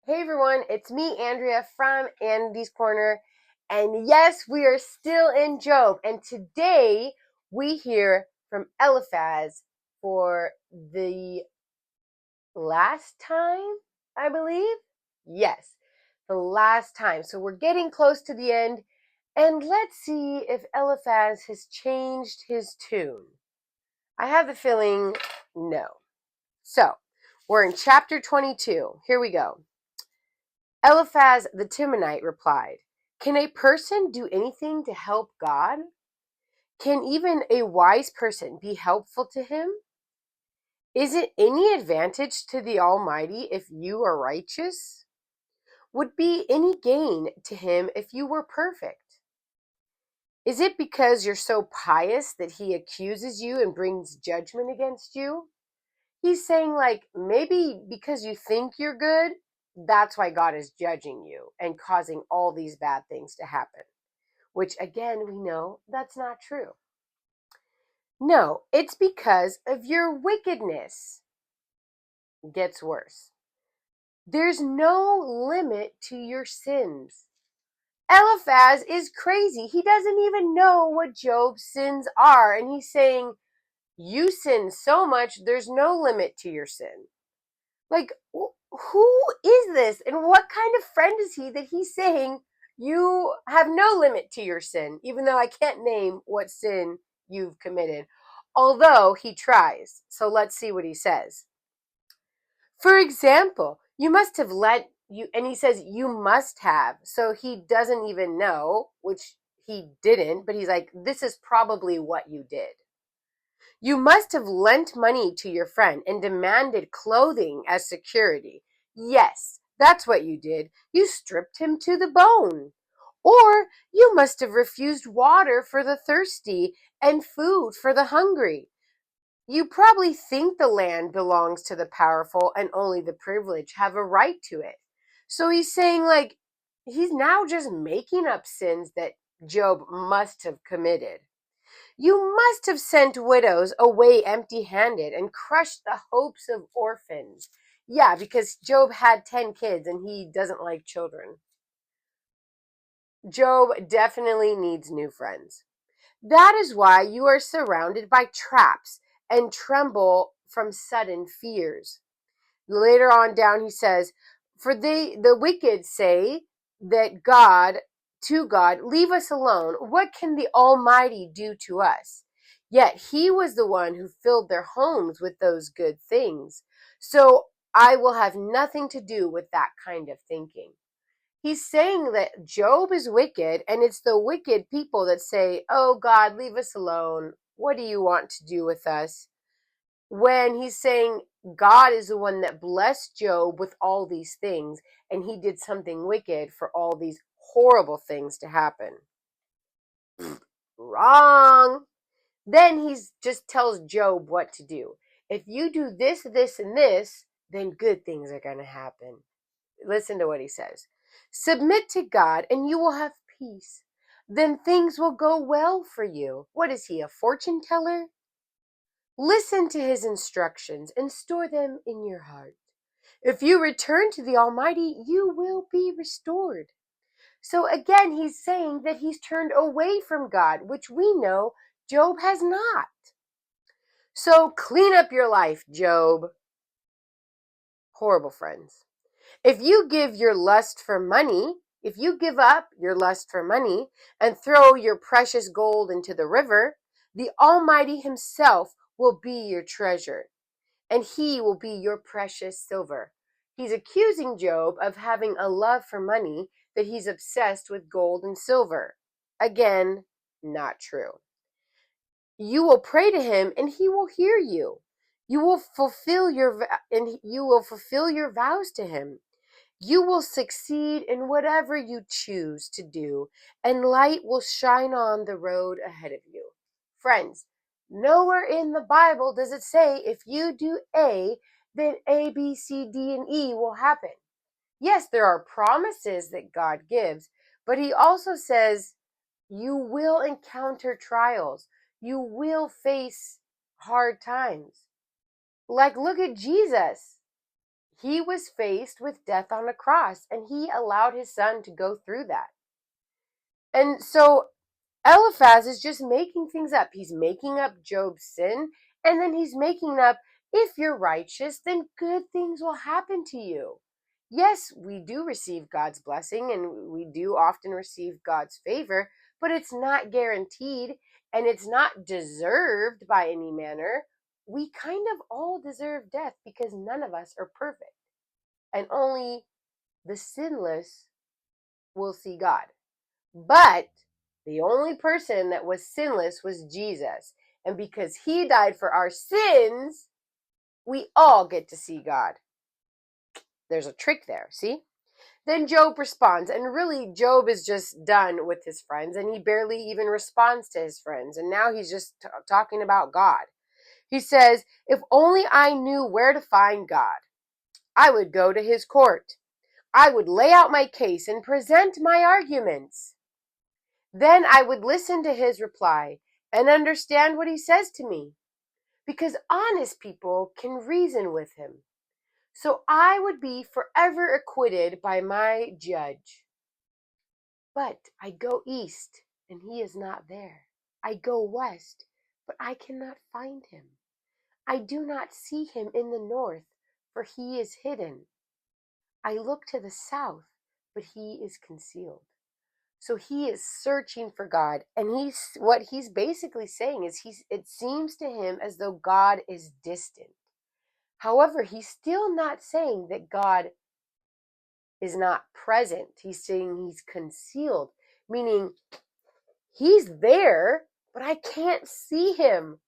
Hey everyone, it's me, Andrea from Andy's Corner. And yes, we are still in Job. And today we hear from Eliphaz for the last time, I believe. Yes, the last time. So we're getting close to the end. And let's see if Eliphaz has changed his tune. I have the feeling no. So we're in chapter 22. Here we go. Eliphaz the Temanite replied, "Can a person do anything to help God? Can even a wise person be helpful to him? Is it any advantage to the Almighty if you are righteous? Would be any gain to him if you were perfect? Is it because you're so pious that he accuses you and brings judgment against you?" He's saying, maybe because you think you're good, that's why God is judging you and causing all these bad things to happen. Which, again, we know that's not true. No, it's because of your wickedness. It gets worse. There's no limit to your sins. Eliphaz is crazy. He doesn't even know what Job's sins are. And he's saying, you sin so much, there's no limit to your sin. Who is this? And what kind of friend is he that he's saying you have no limit to your sin, even though I can't name what sin you've committed? Although he tries. So let's see what he says. For example, you must have let you, and he says you must have. So he doesn't even know, which he didn't, but he's like, this is probably what you did. You must have lent money to your friend and demanded clothing as security. Yes, that's what you did. You stripped him to the bone. Or you must have refused water for the thirsty and food for the hungry. You probably think the land belongs to the powerful and only the privileged have a right to it. So he's saying, he's now just making up sins that Job must have committed. You must have sent widows away empty-handed and crushed the hopes of orphans. Yeah, because Job had 10 kids and he doesn't like children. Job definitely needs new friends. That is why you are surrounded by traps and tremble from sudden fears. Later on down he says, for the wicked say that to God, leave us alone. What can the Almighty do to us? Yet he was the one who filled their homes with those good things. So I will have nothing to do with that kind of thinking. He's saying that Job is wicked, and it's the wicked people that say, oh God, leave us alone. What do you want to do with us? When he's saying God is the one that blessed Job with all these things, and he did something wicked for all these horrible things to happen. Wrong. Then he just tells Job what to do. If you do this, this, and this, then good things are going to happen. Listen to what he says. Submit to God and you will have peace. Then things will go well for you. What is he, a fortune teller? Listen to his instructions and store them in your heart. If you return to the Almighty, you will be restored. So again, he's saying that he's turned away from God, which we know Job has not. So clean up your life, Job. Horrible friends. If you give your lust for money, if you give up your lust for money and throw your precious gold into the river, the Almighty himself will be your treasure, and he will be your precious silver. He's accusing Job of having a love for money, that he's obsessed with gold and silver. Again, not true. You will pray to him and he will hear you. You will fulfill your vows to him. You will succeed in whatever you choose to do, and light will shine on the road ahead of you. Friends, nowhere in the Bible does it say if you do A, then A, B, C, D, and E will happen. Yes, there are promises that God gives, but he also says you will encounter trials. You will face hard times. Look at Jesus. He was faced with death on a cross, and he allowed his son to go through that. And so Eliphaz is just making things up. He's making up Job's sin, and then he's making up, if you're righteous, then good things will happen to you. Yes, we do receive God's blessing, and we do often receive God's favor, but it's not guaranteed, and it's not deserved by any manner. We kind of all deserve death because none of us are perfect, and only the sinless will see God. But the only person that was sinless was Jesus. And because he died for our sins, we all get to see God. There's a trick there, see? Then Job responds, and really Job is just done with his friends, and he barely even responds to his friends. And now he's just talking about God. He says, if only I knew where to find God, I would go to his court. I would lay out my case and present my arguments. Then I would listen to his reply and understand what he says to me, because honest people can reason with him. So I would be forever acquitted by my judge. But I go east, and he is not there. I go west, but I cannot find him. I do not see him in the north, for he is hidden. I look to the south, but he is concealed. So he is searching for God, and what he's basically saying is it seems to him as though God is distant. However, he's still not saying that God is not present. He's saying he's concealed, meaning he's there, but I can't see him.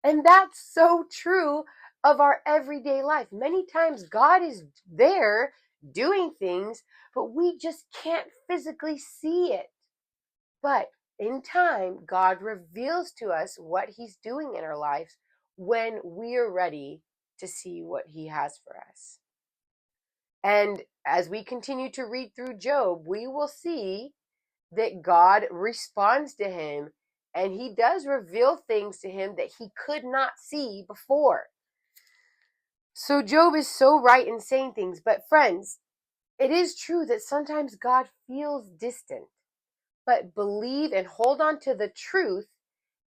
And that's so true of our everyday life. Many times God is there doing things, but we just can't physically see it. But in time, God reveals to us what he's doing in our lives when we are ready to see what he has for us. And as we continue to read through Job, we will see that God responds to him, and he does reveal things to him that he could not see before. So Job is so right in saying things. But friends, it is true that sometimes God feels distant. But believe and hold on to the truth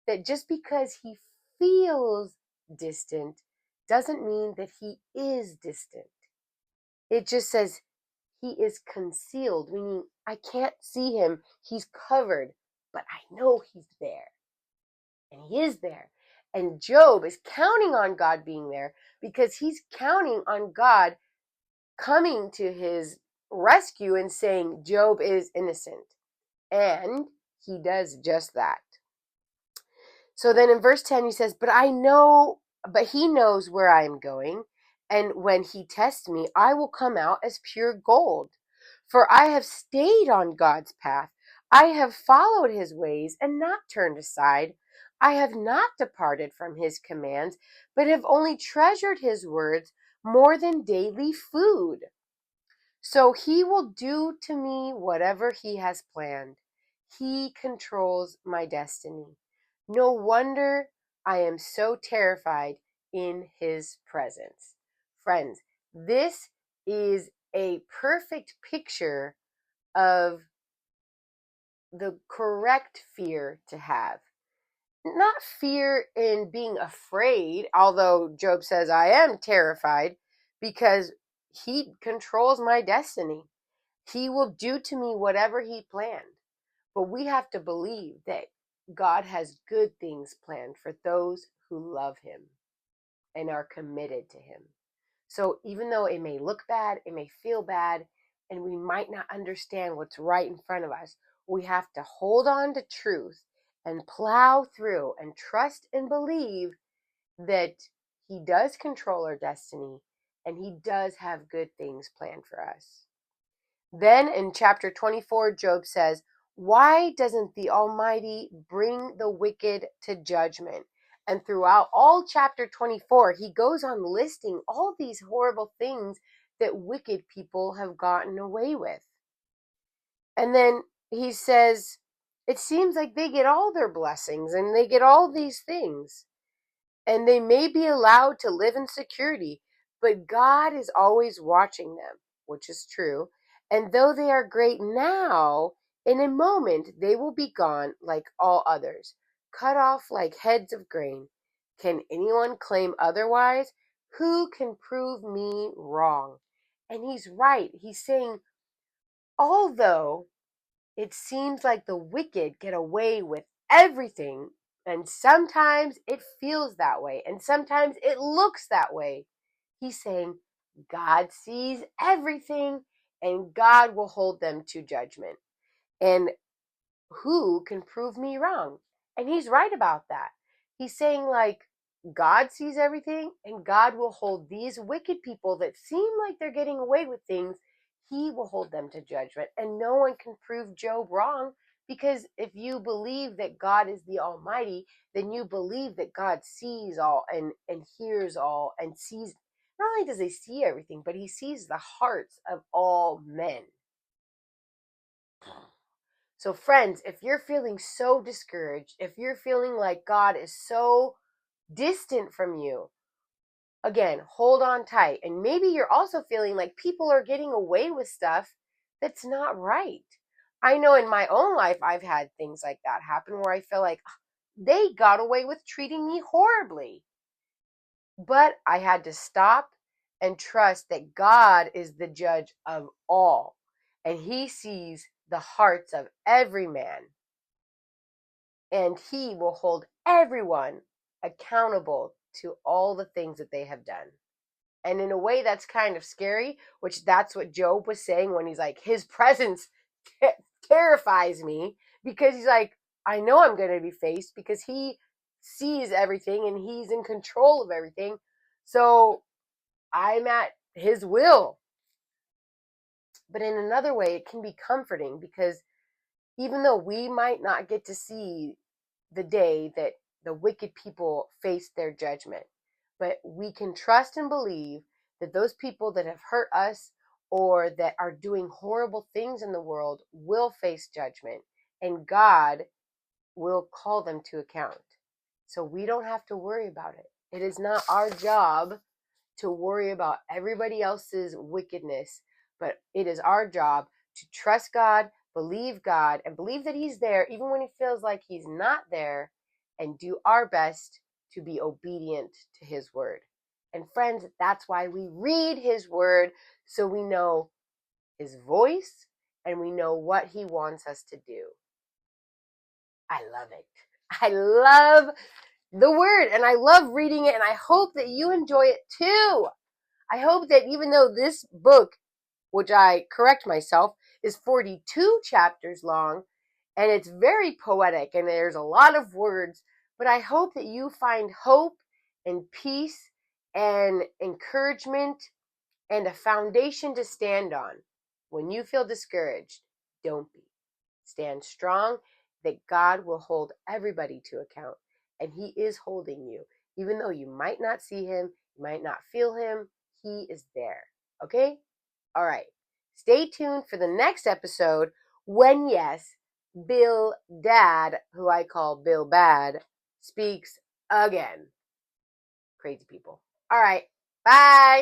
that just because he feels distant doesn't mean that he is distant. It just says he is concealed, meaning I can't see him. He's covered, but I know he's there. And he is there. And Job is counting on God being there because he's counting on God coming to his rescue and saying Job is innocent. And he does just that. So then in verse 10 he says, but he knows where I am going, and when he tests me, I will come out as pure gold. For I have stayed on God's path. I have followed his ways and not turned aside. I have not departed from his commands, but have only treasured his words more than daily food. So he will do to me whatever he has planned. He controls my destiny. No wonder I am so terrified in his presence. Friends, this is a perfect picture of the correct fear to have. Not fear in being afraid, although Job says, I am terrified because he controls my destiny. He will do to me whatever he planned. But we have to believe that God has good things planned for those who love him and are committed to him. So even though it may look bad, it may feel bad, and we might not understand what's right in front of us, we have to hold on to truth and plow through and trust and believe that he does control our destiny and he does have good things planned for us. Then in chapter 24, Job says, why doesn't the Almighty bring the wicked to judgment? And throughout all chapter 24, he goes on listing all these horrible things that wicked people have gotten away with. And then he says, it seems like they get all their blessings and they get all these things. And they may be allowed to live in security, But God is always watching them, which is true. And though they are great now, in a moment they will be gone like all others, cut off like heads of grain. Can anyone claim otherwise? Who can prove me wrong? And he's right. He's saying, although it seems like the wicked get away with everything, and sometimes it feels that way, and sometimes it looks that way, he's saying God sees everything and God will hold them to judgment. And who can prove me wrong? And he's right about that. He's saying, like, God sees everything and God will hold these wicked people that seem like they're getting away with things, he will hold them to judgment. And no one can prove Job wrong, because if you believe that God is the Almighty, then you believe that God sees all and hears all and sees. Not only does he see everything, but he sees the hearts of all men. So, friends, if you're feeling so discouraged, if you're feeling like God is so distant from you, again, hold on tight. And maybe you're also feeling like people are getting away with stuff that's not right. I know in my own life, I've had things like that happen where I feel like they got away with treating me horribly. But I had to stop and trust that God is the judge of all, and he sees the hearts of every man, and he will hold everyone accountable to all the things that they have done. And in a way, that's kind of scary, which that's what Job was saying when he's like, his presence terrifies me, because he's like, I know I'm going to be faced because he sees everything and he's in control of everything. So I'm at his will. But in another way, it can be comforting, because even though we might not get to see the day that the wicked people face their judgment, but we can trust and believe that those people that have hurt us or that are doing horrible things in the world will face judgment, and God will call them to account. So we don't have to worry about it. It is not our job to worry about everybody else's wickedness, but it is our job to trust God, believe God, and believe that he's there even when it feels like he's not there, and do our best to be obedient to his word. And friends, that's why we read his word, so we know his voice and we know what he wants us to do. I love it. I love the word and I love reading it, and I hope that you enjoy it too. I hope that even though this book, which I correct myself, is 42 chapters long, and it's very poetic and there's a lot of words, but I hope that you find hope and peace and encouragement and a foundation to stand on. When you feel discouraged, don't be. Stand strong, that God will hold everybody to account, and he is holding you. Even though you might not see him, you might not feel him, he is there. Okay? All right. Stay tuned for the next episode when, yes, Bill Dad, who I call Bill Bad, speaks again. Crazy people. All right. Bye.